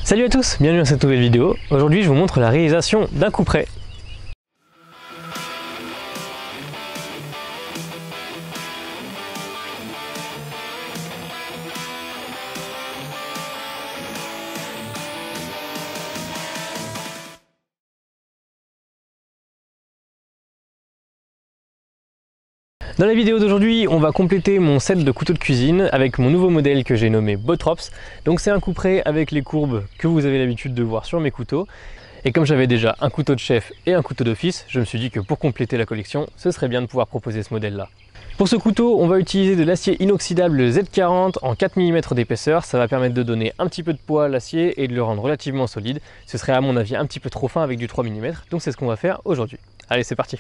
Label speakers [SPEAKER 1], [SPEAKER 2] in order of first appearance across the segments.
[SPEAKER 1] Salut à tous, bienvenue dans cette nouvelle vidéo. Aujourd'hui je vous montre la réalisation d'un couperet. Dans la vidéo d'aujourd'hui, on va compléter mon set de couteaux de cuisine avec mon nouveau modèle que j'ai nommé Botrops. Donc c'est un couperet avec les courbes que vous avez l'habitude de voir sur mes couteaux. Et comme j'avais déjà un couteau de chef et un couteau d'office, je me suis dit que pour compléter la collection, ce serait bien de pouvoir proposer ce modèle-là. Pour ce couteau, on va utiliser de l'acier inoxydable Z40 en 4 mm d'épaisseur. Ça va permettre de donner un petit peu de poids à l'acier et de le rendre relativement solide. Ce serait à mon avis un petit peu trop fin avec du 3 mm, donc c'est ce qu'on va faire aujourd'hui. Allez, c'est parti!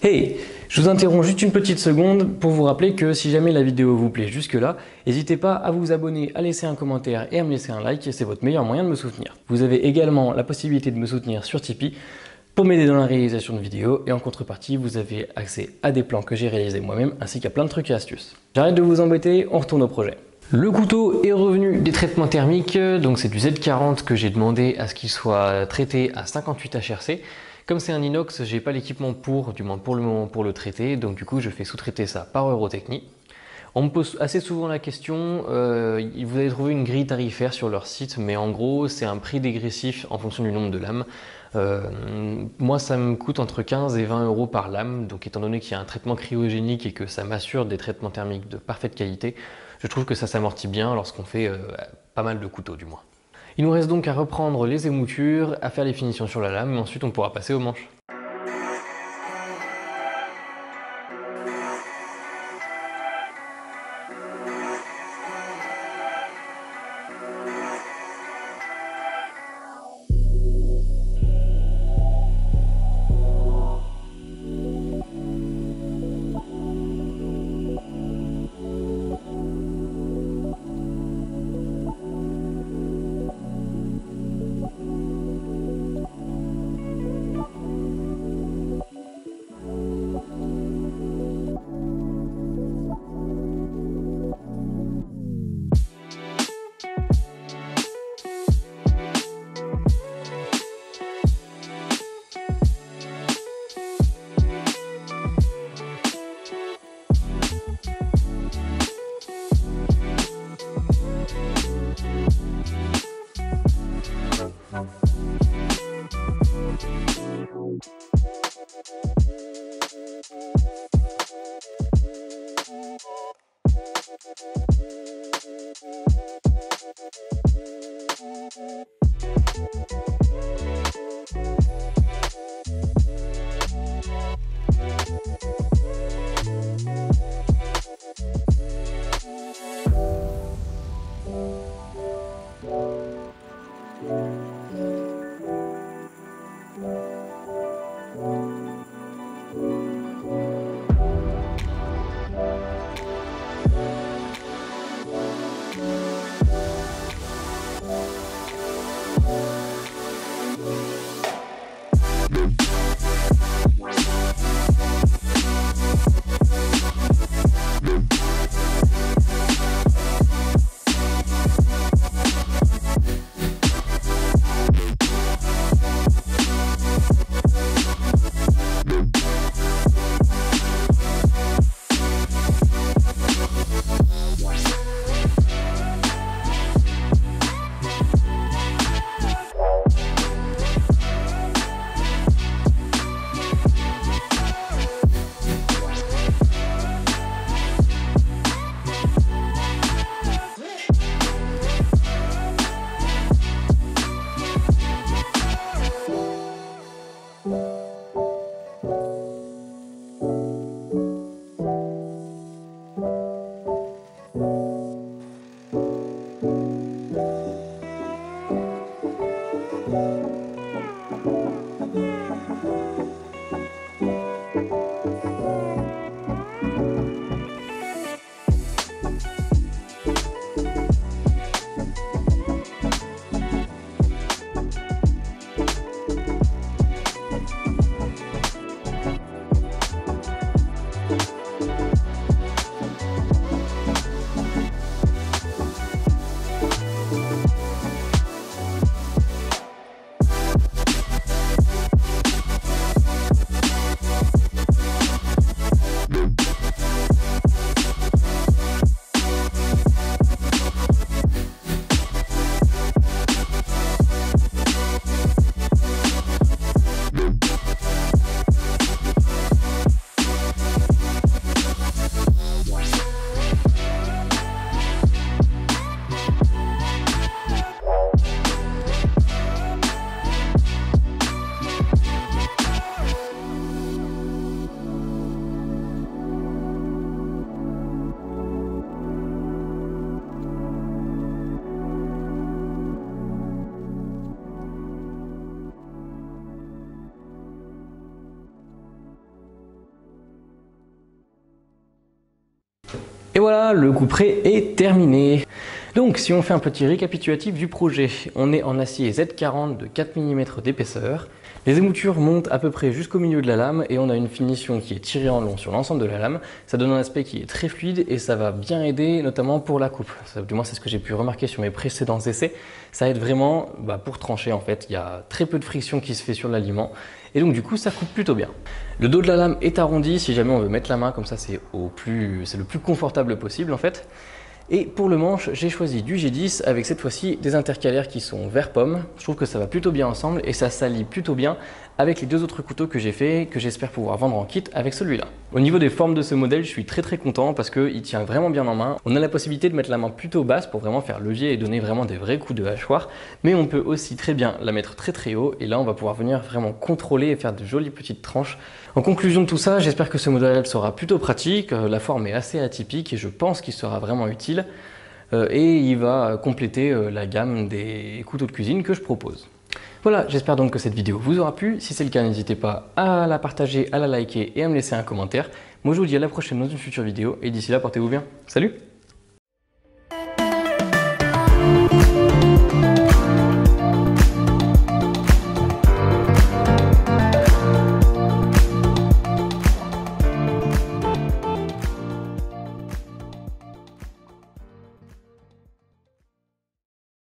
[SPEAKER 1] Hey, je vous interromps juste une petite seconde pour vous rappeler que si jamais la vidéo vous plaît jusque là, n'hésitez pas à vous abonner, à laisser un commentaire et à me laisser un like, c'est votre meilleur moyen de me soutenir. Vous avez également la possibilité de me soutenir sur Tipeee pour m'aider dans la réalisation de vidéos et en contrepartie vous avez accès à des plans que j'ai réalisés moi-même ainsi qu'à plein de trucs et astuces. J'arrête de vous embêter, on retourne au projet. Le couteau est revenu des traitements thermiques, donc c'est du Z40 que j'ai demandé à ce qu'il soit traité à 58 HRC. Comme c'est un inox, j'ai pas l'équipement pour, du moins pour le moment, pour le traiter, donc du coup je fais sous-traiter ça par Eurotechnie. On me pose assez souvent la question, vous allez trouver une grille tarifaire sur leur site, mais en gros c'est un prix dégressif en fonction du nombre de lames. Moi ça me coûte entre 15 et 20 euros par lame, donc étant donné qu'il y a un traitement cryogénique et que ça m'assure des traitements thermiques de parfaite qualité, je trouve que ça s'amortit bien lorsqu'on fait pas mal de couteaux du moins. Il nous reste donc à reprendre les émoutures, à faire les finitions sur la lame, et ensuite on pourra passer aux manches. Et voilà, le couperet est terminé. Donc si on fait un petit récapitulatif du projet, on est en acier Z40 de 4 mm d'épaisseur. Les émoutures montent à peu près jusqu'au milieu de la lame et on a une finition qui est tirée en long sur l'ensemble de la lame. Ça donne un aspect qui est très fluide et ça va bien aider notamment pour la coupe. Du moins c'est ce que j'ai pu remarquer sur mes précédents essais. Ça aide vraiment pour trancher en fait. Il y a très peu de friction qui se fait sur l'aliment et donc du coup ça coupe plutôt bien. Le dos de la lame est arrondi si jamais on veut mettre la main, comme ça c'est le plus confortable possible en fait. Et pour le manche, j'ai choisi du G10 avec cette fois-ci des intercalaires qui sont vert pomme. Je trouve que ça va plutôt bien ensemble et ça s'allie plutôt bien avec les deux autres couteaux que j'ai fait, que j'espère pouvoir vendre en kit avec celui-là. Au niveau des formes de ce modèle, je suis très content parce qu'il tient vraiment bien en main. On a la possibilité de mettre la main plutôt basse pour vraiment faire levier et donner vraiment des vrais coups de hachoir, mais on peut aussi très bien la mettre très haut et là on va pouvoir venir vraiment contrôler et faire de jolies petites tranches. En conclusion de tout ça, j'espère que ce modèle sera plutôt pratique, la forme est assez atypique et je pense qu'il sera vraiment utile et il va compléter la gamme des couteaux de cuisine que je propose. Voilà, j'espère donc que cette vidéo vous aura plu. Si c'est le cas, n'hésitez pas à la partager, à la liker et à me laisser un commentaire. Moi je vous dis à la prochaine dans une future vidéo et d'ici là portez-vous bien. Salut!